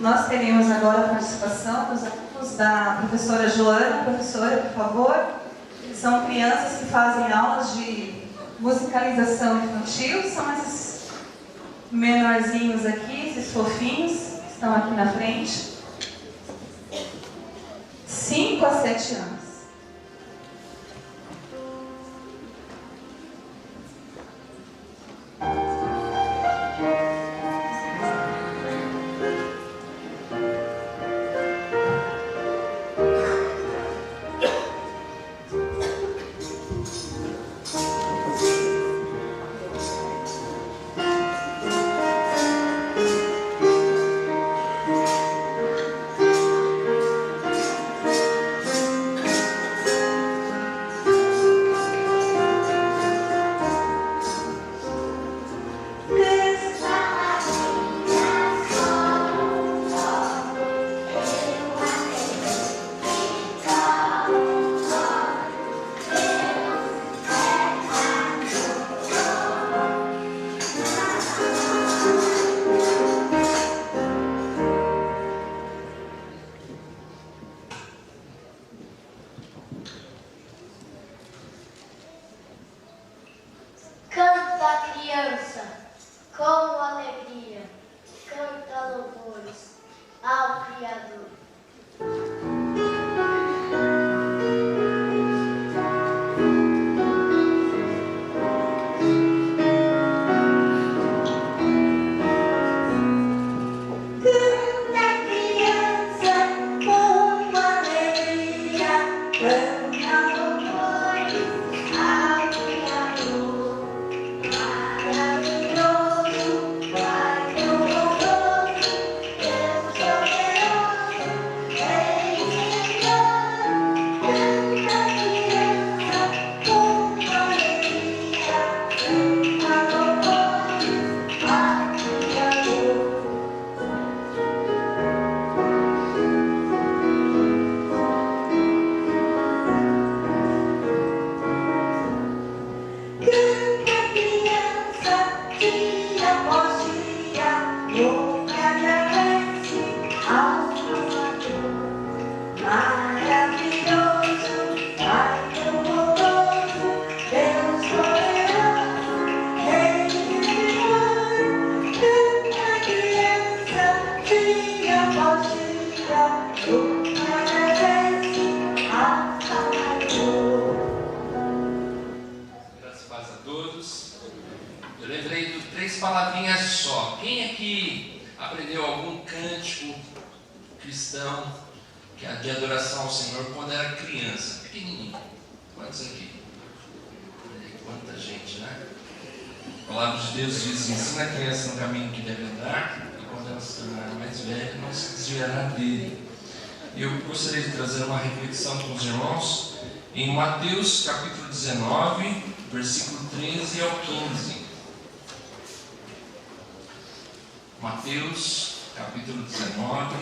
Nós teremos agora a participação dos alunos da professora Joana. Professora, por favor. São crianças que fazem aulas de musicalização infantil. São esses menorzinhos aqui, esses fofinhos, que estão aqui na frente. 5 a 7 anos. com alegria, canta louvores ao Criador. Palavrinhas só. Quem aqui aprendeu algum cântico cristão de adoração ao Senhor quando era criança? Pequenininho. Quantos aqui? Quanta gente, né? A palavra de Deus diz: ensina a criança no caminho que deve andar, e quando ela se tornar mais velha, não se desviará dele. Eu gostaria de trazer uma reflexão com os irmãos em Mateus capítulo 19, versículo 13 ao 15. Mateus, capítulo 19,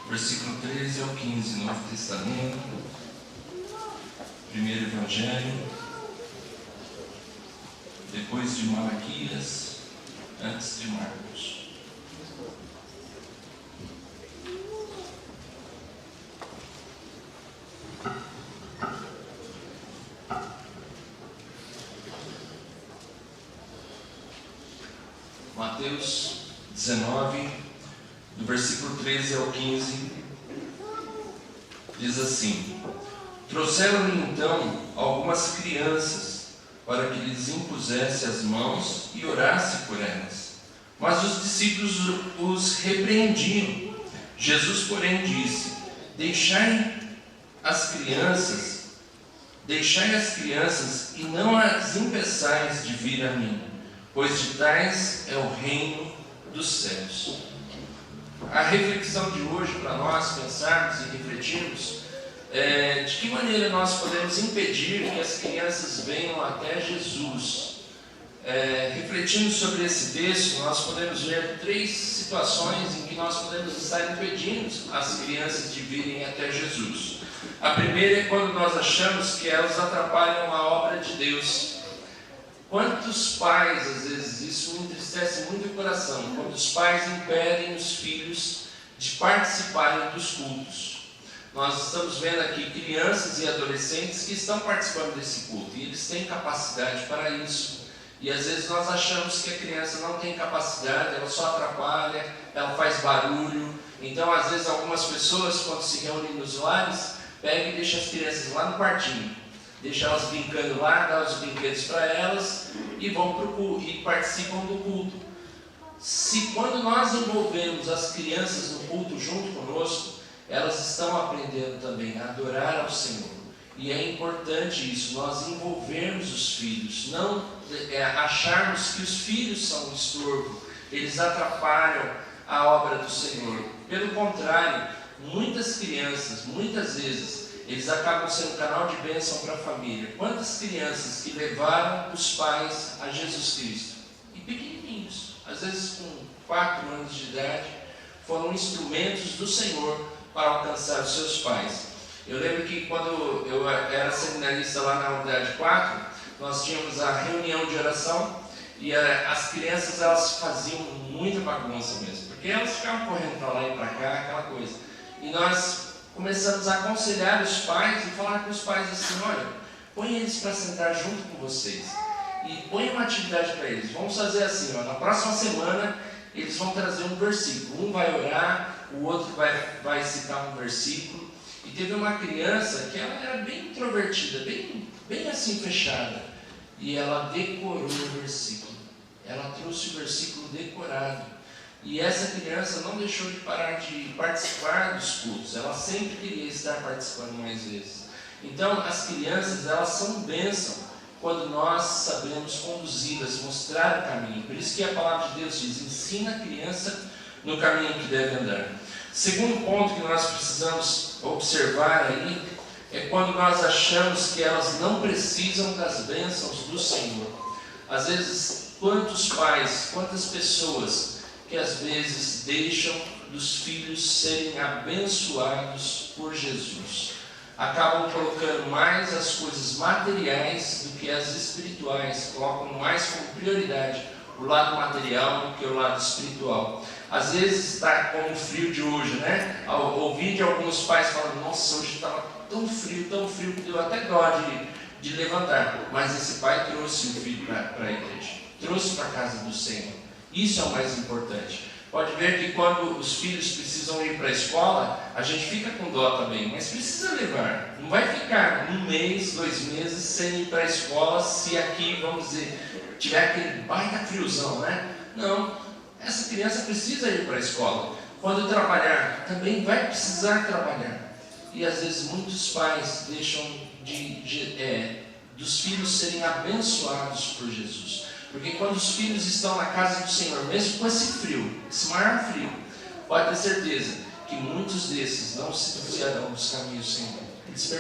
versículo 13 ao 15, Novo Testamento, primeiro Evangelho, depois de Malaquias, antes de Marcos. Mateus 19, do versículo 13 ao 15, diz assim: trouxeram-lhe então algumas crianças para que lhes impusesse as mãos e orasse por elas. Mas os discípulos os repreendiam. Jesus, porém, disse: Deixai as crianças e não as impeçais de vir a mim, pois de tais é o reino dos céus. A reflexão de hoje, para nós pensarmos e refletirmos, de que maneira nós podemos impedir que as crianças venham até Jesus. Refletindo sobre esse texto, nós podemos ver 3 situações em que nós podemos estar impedindo as crianças de virem até Jesus. A primeira é quando nós achamos que elas atrapalham a obra de Deus. Quantos pais, às vezes, isso me entristece muito o coração, quando os pais impedem os filhos de participarem dos cultos. Nós estamos vendo aqui crianças e adolescentes que estão participando desse culto, e eles têm capacidade para isso. E às vezes nós achamos que a criança não tem capacidade, ela só atrapalha, ela faz barulho. Então, às vezes, algumas pessoas, quando se reúnem nos lares, pegam e deixam as crianças lá no quartinho. Deixa elas brincando lá, dá os brinquedos para elas e vão para o culto, e participam do culto. Se quando nós envolvemos as crianças no culto junto conosco, elas estão aprendendo também a adorar ao Senhor. E é importante isso, nós envolvermos os filhos, não acharmos que os filhos são um estorvo, eles atrapalham a obra do Senhor. Pelo contrário, muitas crianças, muitas vezes, eles acabam sendo canal de bênção para a família. Quantas crianças que levaram os pais a Jesus Cristo? E pequenininhos, às vezes com 4 anos de idade, foram instrumentos do Senhor para alcançar os seus pais. Eu lembro que quando eu era seminarista lá na unidade 4, nós tínhamos a reunião de oração e as crianças, elas faziam muita bagunça mesmo, porque elas ficavam correndo para lá e para cá, aquela coisa. E nós começamos a aconselhar os pais e falar com os pais assim: olha, põe eles para sentar junto com vocês. e põe uma atividade para eles. Vamos fazer assim, ó, na próxima semana eles vão trazer um versículo. Um vai orar, o outro vai citar um versículo. E teve uma criança que ela era bem introvertida, bem assim fechada. E ela decorou o versículo. Ela trouxe o versículo decorado. E essa criança não deixou de parar de participar dos cultos. Ela sempre queria estar participando mais vezes. Então, as crianças, elas são bênção quando nós sabemos conduzi-las, mostrar o caminho. Por isso que a palavra de Deus diz: ensina a criança no caminho que deve andar. Segundo ponto que nós precisamos observar aí é quando nós achamos que elas não precisam das bênçãos do Senhor. Às vezes, quantos pais, quantas pessoas que às vezes deixam dos filhos serem abençoados por Jesus, acabam colocando mais as coisas materiais do que as espirituais, colocam mais como prioridade o lado material do que o lado espiritual. Às vezes está como o frio de hoje, né? Ao ouvir de alguns pais falando: nossa, hoje estava tão frio que deu até dó de levantar. Mas esse pai trouxe o filho para a igreja, trouxe para a casa do Senhor. Isso é o mais importante. Pode ver que quando os filhos precisam ir para a escola, a gente fica com dó também, mas precisa levar. Não vai ficar 1 mês, 2 meses sem ir para a escola, se aqui, vamos dizer, tiver aquele baita friozão, né? Não, essa criança precisa ir para a escola. Quando trabalhar, também vai precisar trabalhar. E às vezes muitos pais deixam dos filhos serem abençoados por Jesus. Porque quando os filhos estão na casa do Senhor, mesmo com esse frio, esse maior frio, pode ter certeza que muitos desses não se desviarão dos caminhos do Senhor. Eles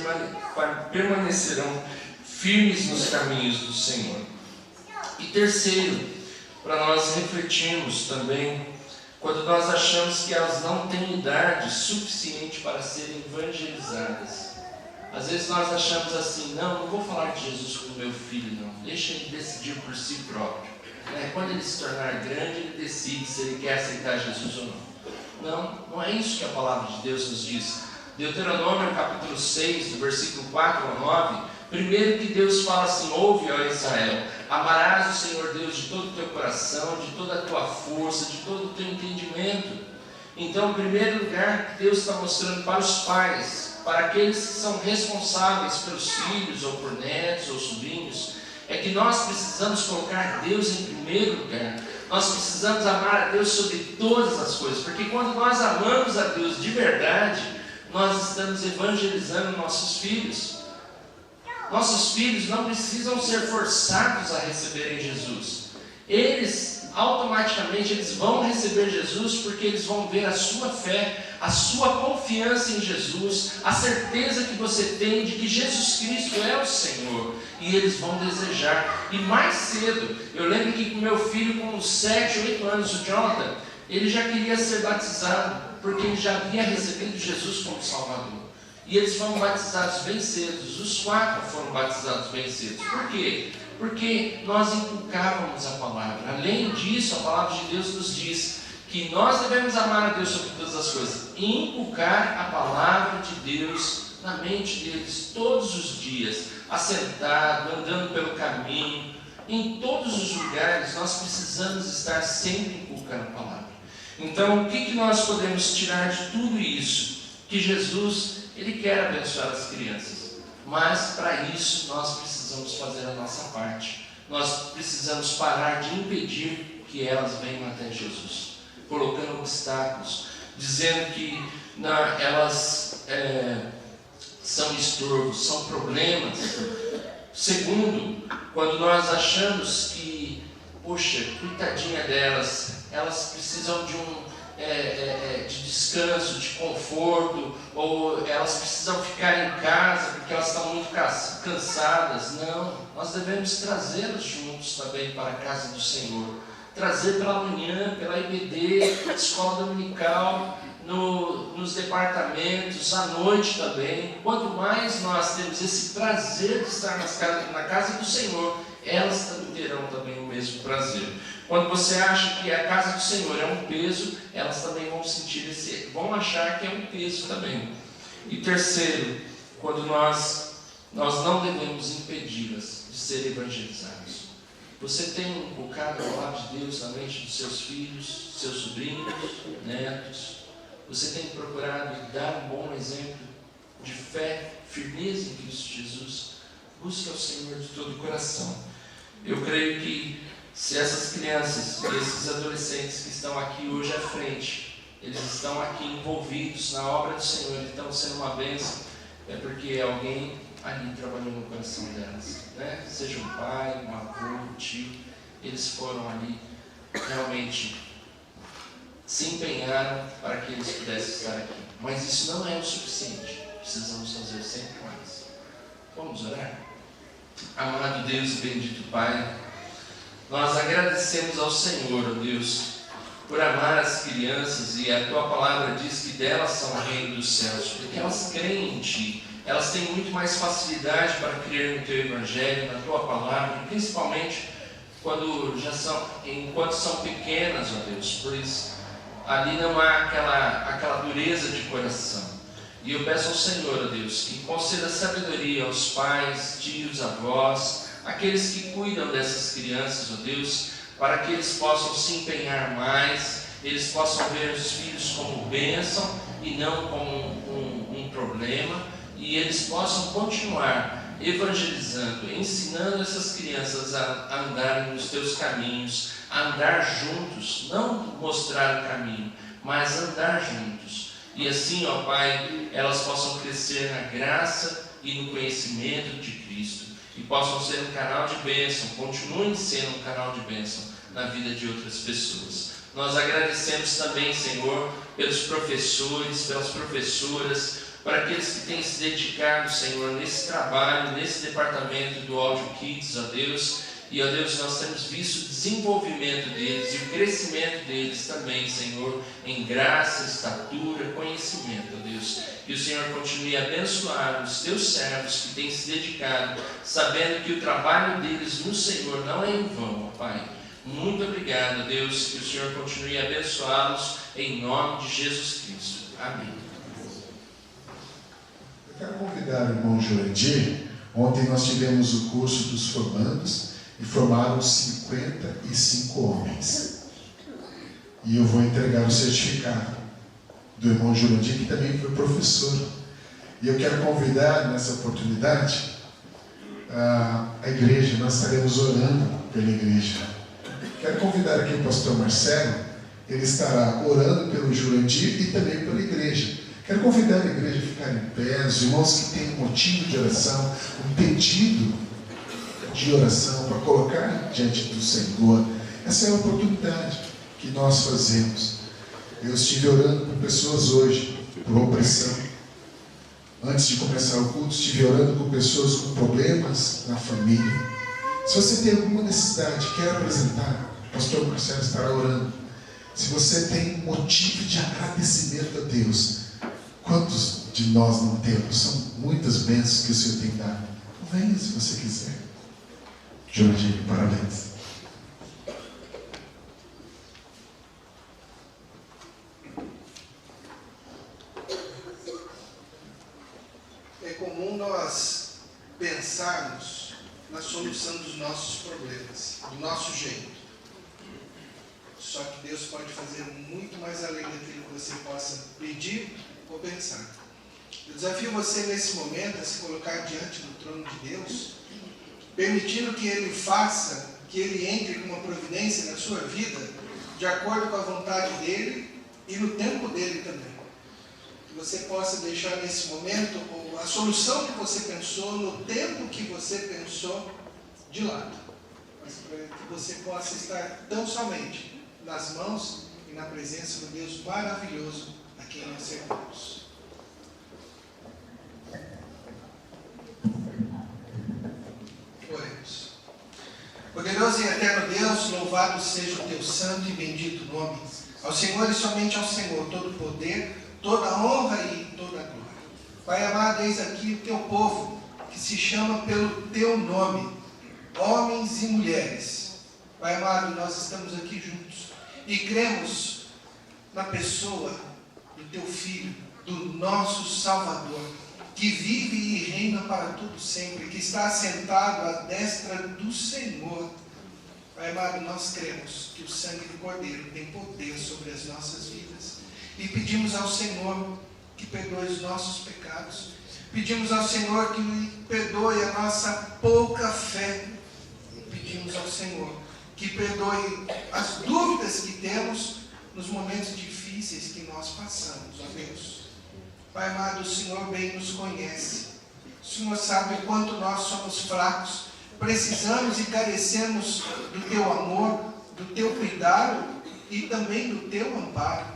permanecerão firmes nos caminhos do Senhor. E terceiro, para nós refletirmos também, quando nós achamos que elas não têm idade suficiente para serem evangelizadas. Às vezes nós achamos assim: não vou falar de Jesus com o meu filho, não. Deixa ele decidir por si próprio. Quando ele se tornar grande, ele decide se ele quer aceitar Jesus ou não. Não é isso que a palavra de Deus nos diz. Deuteronômio capítulo 6, do versículo 4 ao 9, primeiro que Deus fala assim: ouve, ó Israel, amarás o Senhor Deus de todo o teu coração, de toda a tua força, de todo o teu entendimento. Então, em primeiro lugar, Deus está mostrando para os pais, para aqueles que são responsáveis pelos filhos, ou por netos, ou sobrinhos, é que nós precisamos colocar Deus em primeiro lugar. Nós precisamos amar a Deus sobre todas as coisas, porque quando nós amamos a Deus de verdade, nós estamos evangelizando nossos filhos. Nossos filhos não precisam ser forçados a receberem Jesus. Eles automaticamente vão receber Jesus, porque eles vão ver a sua fé, a sua confiança em Jesus, a certeza que você tem de que Jesus Cristo é o Senhor, e eles vão desejar. E mais cedo, eu lembro que com meu filho, com 7, 8 anos, o Jonathan, ele já queria ser batizado, porque ele já havia recebido Jesus como Salvador. E eles foram batizados bem cedo. Os 4 foram batizados bem cedo. Por quê? Porque nós inculcávamos a palavra. Além disso, a palavra de Deus nos diz que nós devemos amar a Deus sobre todas as coisas e inculcar a palavra de Deus na mente deles todos os dias, assentado, andando pelo caminho, em todos os lugares. Nós precisamos estar sempre inculcando a palavra. Então, o que nós podemos tirar de tudo isso? Que Jesus, Ele quer abençoar as crianças, mas para isso nós precisamos fazer a nossa parte. Nós precisamos parar de impedir que elas venham até Jesus, colocando obstáculos, dizendo que elas são estorvos, são problemas. Segundo, quando nós achamos que, poxa, coitadinha delas, elas precisam de de descanso, de conforto, ou elas precisam ficar em casa porque elas estão muito cansadas. Não, nós devemos trazê-los juntos também para a casa do Senhor, trazer pela manhã, pela IBD, escola dominical, nos departamentos, à noite também. Quanto mais nós temos esse prazer de estar na casa do Senhor, elas também terão também o mesmo prazer. Quando você acha que a casa do Senhor é um peso, elas também vão achar que é um peso também. E terceiro, quando nós não devemos impedi-las de serem evangelizadas. Você tem colocado a palavra de Deus na mente dos seus filhos, seus sobrinhos, netos? Você tem procurado dar um bom exemplo de fé, firmeza em Cristo Jesus? Busque ao Senhor de todo o coração. Eu creio que se essas crianças e esses adolescentes que estão aqui hoje à frente, eles estão aqui envolvidos na obra do Senhor, eles estão sendo uma bênção, é porque alguém ali trabalhou no coração delas, né? Seja um pai, um avô, um tio, eles foram ali, realmente se empenharam para que eles pudessem estar aqui. Mas isso não é o suficiente, precisamos fazer sempre mais. Vamos orar? Amado Deus e bendito Pai, nós agradecemos ao Senhor, ó Deus, por amar as crianças, e a Tua palavra diz que delas são o reino dos céus, porque elas creem em Ti, elas têm muito mais facilidade para crer no Teu Evangelho, na Tua palavra, principalmente enquanto são pequenas, ó Deus, pois ali não há aquela dureza de coração. E eu peço ao Senhor, ó Deus, que conceda sabedoria aos pais, tios, avós, aqueles que cuidam dessas crianças, ó Deus, para que eles possam se empenhar mais, eles possam ver os filhos como bênção e não como um problema, e eles possam continuar evangelizando, ensinando essas crianças a andarem nos teus caminhos, a andar juntos, não mostrar o caminho, mas andar juntos. E assim, ó Pai, elas possam crescer na graça e no conhecimento de Cristo, e possam ser um canal de bênção, continuem sendo um canal de bênção na vida de outras pessoas. Nós agradecemos também, Senhor, pelos professores, pelas professoras, por aqueles que têm se dedicado, Senhor, nesse trabalho, nesse departamento do Audio Kids, ó Deus. E, ó Deus, nós temos visto o desenvolvimento deles e o crescimento deles também, Senhor, em graça, estatura, conhecimento, ó Deus. Que o Senhor continue a abençoar os teus servos que têm se dedicado, sabendo que o trabalho deles no Senhor não é em vão, ó Pai. Muito obrigado, Deus, que o Senhor continue a abençoá-los em nome de Jesus Cristo. Amém. Eu quero convidar o irmão Jurandir. Ontem nós tivemos o curso dos formandos e formaram 55 homens. E eu vou entregar o certificado do irmão Jurandir, que também foi professor. E eu quero convidar nessa oportunidade a igreja, nós estaremos orando pela igreja. Quero convidar aqui o pastor Marcelo, ele estará orando pelo Jurandir e também pela igreja. Quero convidar a igreja a ficar em pé, os irmãos que têm um motivo de oração, um pedido de oração para colocar diante do Senhor. Essa é a oportunidade que nós fazemos. Eu estive orando por pessoas hoje, por opressão. Antes de começar o culto, estive orando por pessoas com problemas na família. Se você tem alguma necessidade, quer apresentar, o pastor Marcelo estará orando. Se você tem motivo de agradecimento a Deus, quantos de nós não temos? São muitas bênçãos que o Senhor tem dado. Venha se você quiser. Jorge, parabéns. É comum nós pensarmos na solução dos nossos problemas, do nosso jeito. Só que Deus pode fazer muito mais além daquilo que você possa pedir ou pensar. Eu desafio você nesse momento a se colocar diante do trono de Deus, permitindo que Ele faça, que Ele entre com uma providência na sua vida, de acordo com a vontade dEle e no tempo dEle também. Que você possa deixar nesse momento a solução que você pensou, no tempo que você pensou, de lado. Mas para que você possa estar tão somente nas mãos e na presença do Deus maravilhoso a quem nós servimos. Oremos. Poderoso e eterno Deus, louvado seja o teu santo e bendito nome. Ao Senhor e somente ao Senhor todo o poder, toda a honra e toda a glória. Pai amado, eis aqui o teu povo, que se chama pelo teu nome, homens e mulheres. Pai amado, nós estamos aqui juntos e cremos na pessoa do teu Filho, do nosso Salvador, que vive e reina para todo sempre, que está assentado à destra do Senhor, Pai amado, nós cremos que o sangue do Cordeiro tem poder sobre as nossas vidas. E pedimos ao Senhor que perdoe os nossos pecados. Pedimos ao Senhor que perdoe a nossa pouca fé. Pedimos ao Senhor que perdoe as dúvidas que temos nos momentos difíceis que nós passamos, ó Deus. Pai amado, o Senhor bem nos conhece. O Senhor sabe o quanto nós somos fracos. Precisamos e carecemos do Teu amor, do Teu cuidado e também do Teu amparo.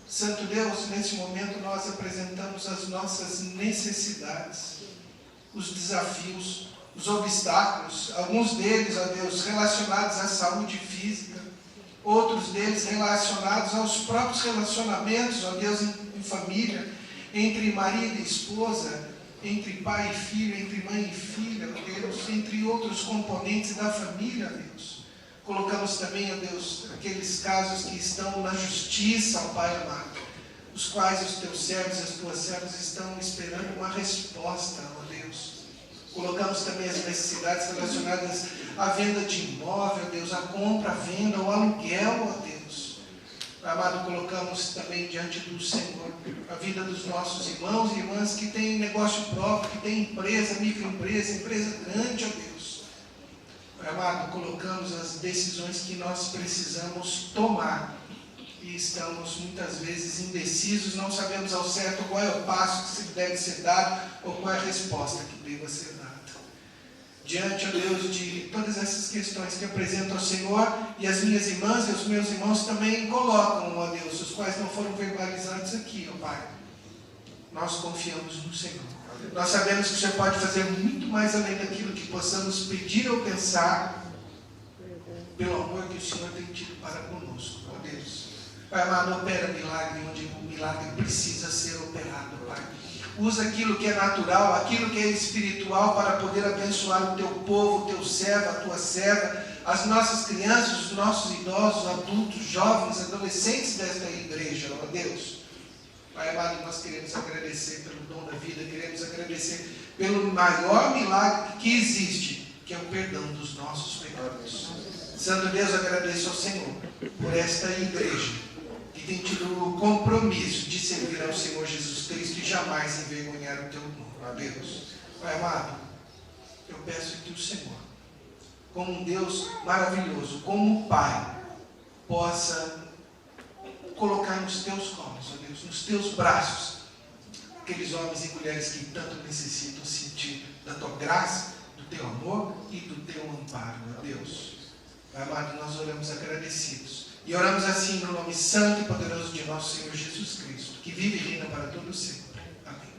Santo Deus, nesse momento nós apresentamos as nossas necessidades, os desafios, os obstáculos, alguns deles, ó Deus, relacionados à saúde física, outros deles relacionados aos próprios relacionamentos, ó Deus, em família, entre marido e esposa, entre pai e filho, entre mãe e filha, ó Deus, entre outros componentes da família, ó Deus. Colocamos também, ó Deus, aqueles casos que estão na justiça, ó Pai amado, os quais os Teus servos e as Tuas servas estão esperando uma resposta, ó Deus. Colocamos também as necessidades relacionadas à venda de imóvel, ó Deus, à compra, à venda, ao aluguel, ó Deus. Amado, colocamos também diante do Senhor a vida dos nossos irmãos e irmãs que têm negócio próprio, que têm empresa, microempresa, empresa grande, ó Deus. Amado, colocamos as decisões que nós precisamos tomar e estamos muitas vezes indecisos, não sabemos ao certo qual é o passo que deve ser dado ou qual é a resposta que deva ser dada. Diante, ó Deus, de todas essas questões que apresento ao Senhor, e as minhas irmãs e os meus irmãos também colocam, ó Deus, os quais não foram verbalizados aqui, ó Pai. Nós confiamos no Senhor. Nós sabemos que o Senhor pode fazer muito mais além daquilo que possamos pedir ou pensar, pelo amor que o Senhor tem tido para conosco, ó Deus. Pai amado, opera milagre onde o milagre precisa ser operado, Pai. Usa aquilo que é natural, aquilo que é espiritual para poder abençoar o Teu povo, o Teu servo, a Tua serva, as nossas crianças, os nossos idosos, adultos, jovens, adolescentes desta igreja, ó Deus. Pai amado, nós queremos agradecer pelo dom da vida, queremos agradecer pelo maior milagre que existe, que é o perdão dos nossos pecados. Santo Deus, agradeço ao Senhor por esta igreja que tem tido o compromisso de servir ao Senhor Jesus Cristo e jamais envergonhar o Teu nome, ó Deus. Pai amado, eu peço que o Senhor, como um Deus maravilhoso, como um Pai, possa colocar nos Teus colos, ó Deus, nos Teus braços, aqueles homens e mulheres que tanto necessitam sentir da Tua graça, do Teu amor e do Teu amparo, ó Deus. Pai amado, nós oramos agradecidos. E oramos assim no nome santo e poderoso de nosso Senhor Jesus Cristo, que vive e reina para todo sempre. Amém.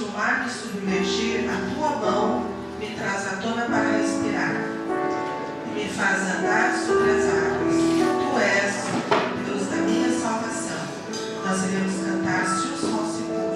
o mar me submergir, a tua mão me traz à tona para respirar e me faz andar sobre as águas. Tu és o Deus da minha salvação. Nós iremos cantar se o sol se pôr.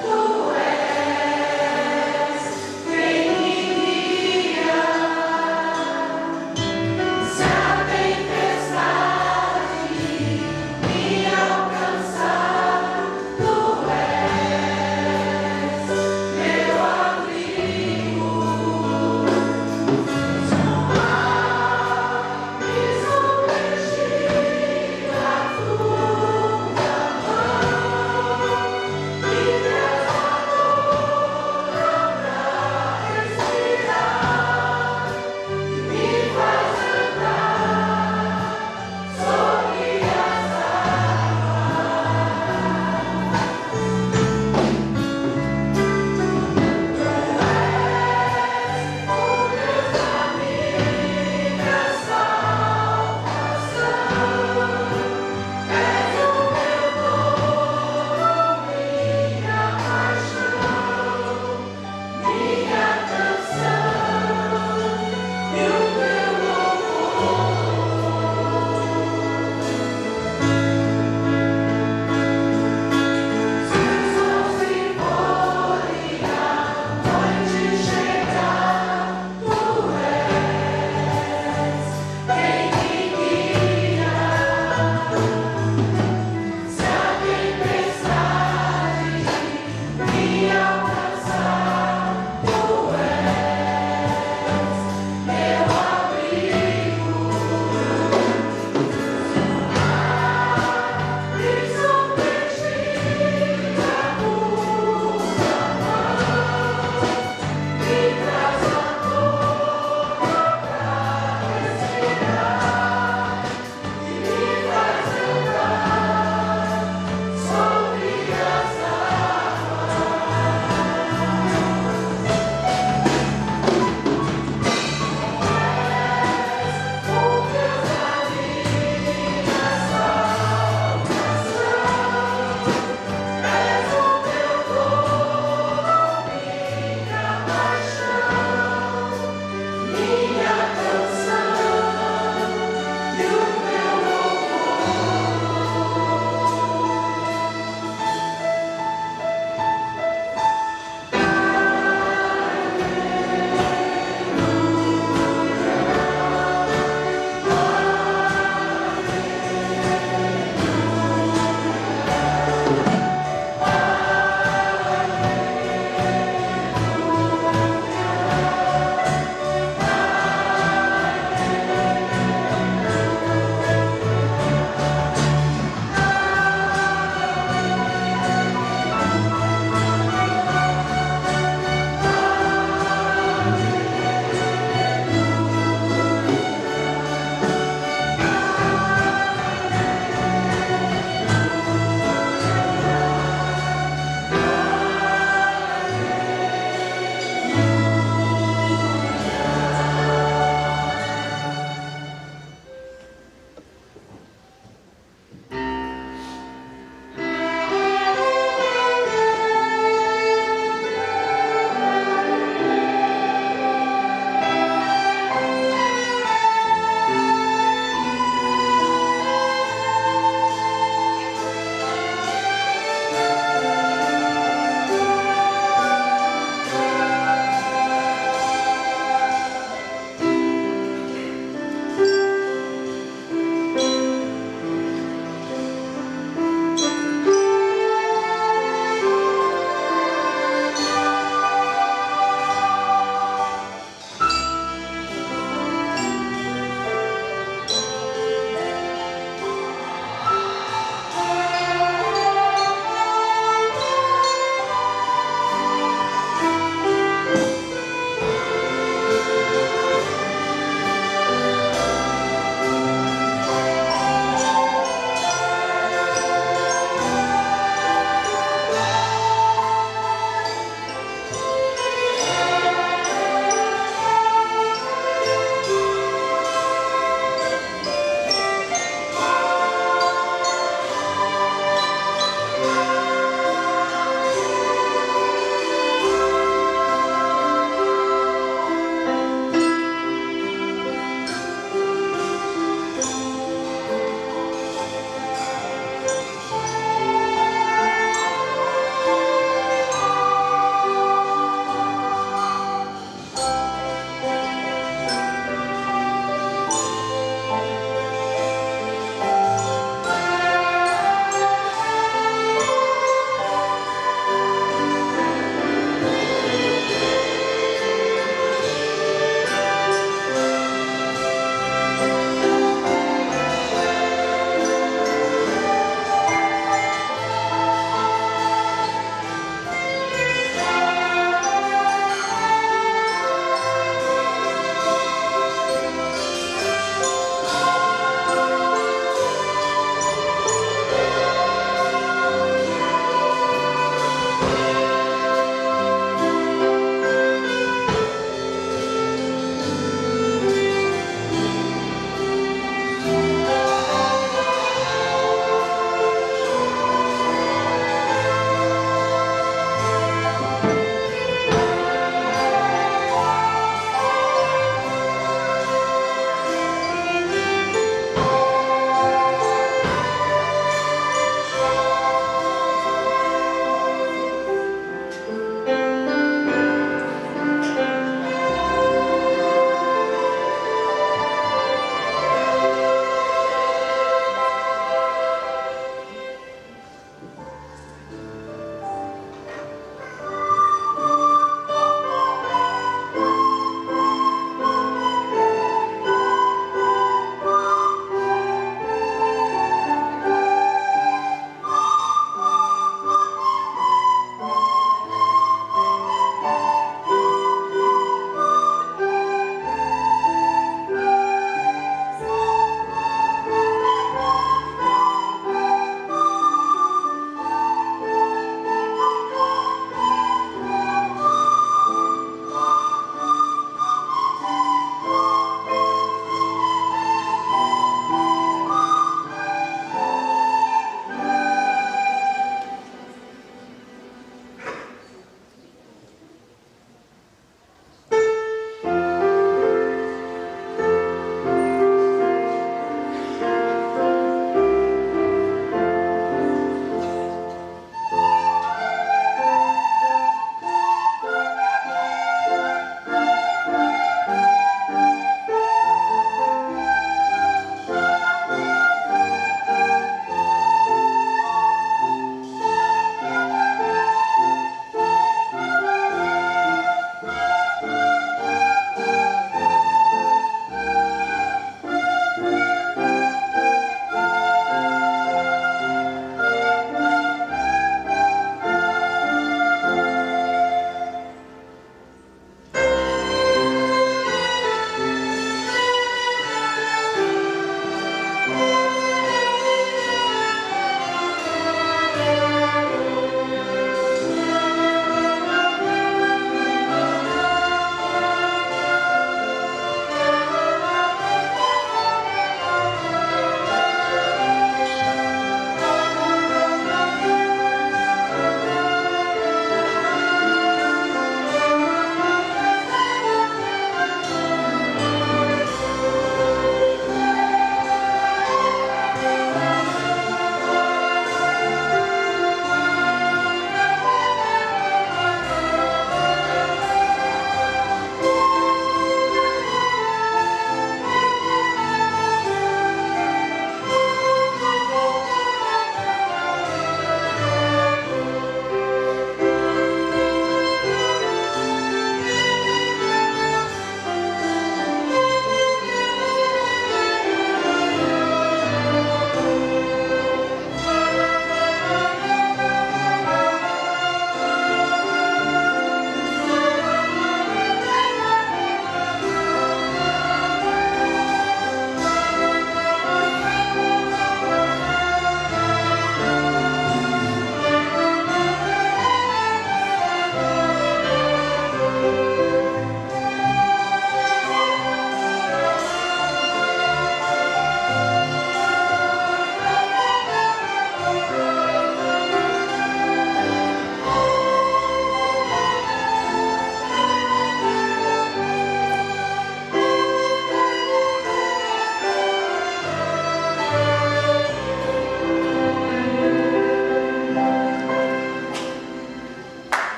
Tu és quem me guia.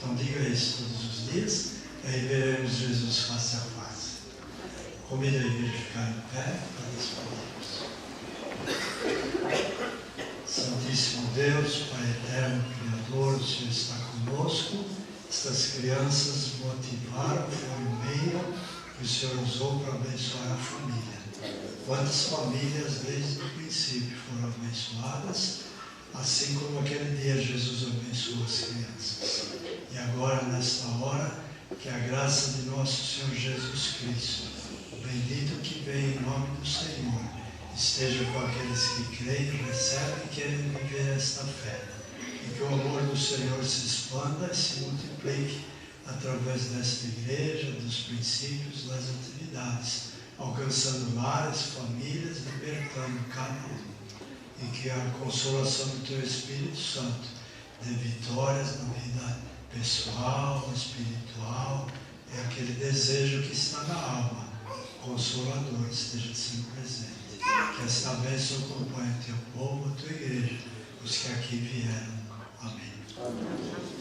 Então diga isso todos os dias, e aí veremos Jesus face a face. Convido a igreja a ficar em pé para despedirmos. Santíssimo Deus, Pai eterno, Criador, o Senhor está conosco. Estas crianças motivaram, foi o meio que o Senhor usou para abençoar a família. Quantas famílias desde o princípio foram abençoadas, assim como aquele dia Jesus abençoou as crianças. E agora, nesta hora, que a graça de nosso Senhor Jesus Cristo, o bendito que vem em nome do Senhor, esteja com aqueles que creem, recebem e querem viver esta fé. E que o amor do Senhor se expanda e se multiplique através desta igreja, dos princípios, das atividades, alcançando lares, famílias, libertando cada um. E que a consolação do Teu Espírito Santo dê vitórias na vida pessoal, espiritual, é aquele desejo que está na alma, consolador, esteja sempre presente. Que esta bênção acompanhe o Teu povo, a Tua igreja, os que aqui vieram. Amém.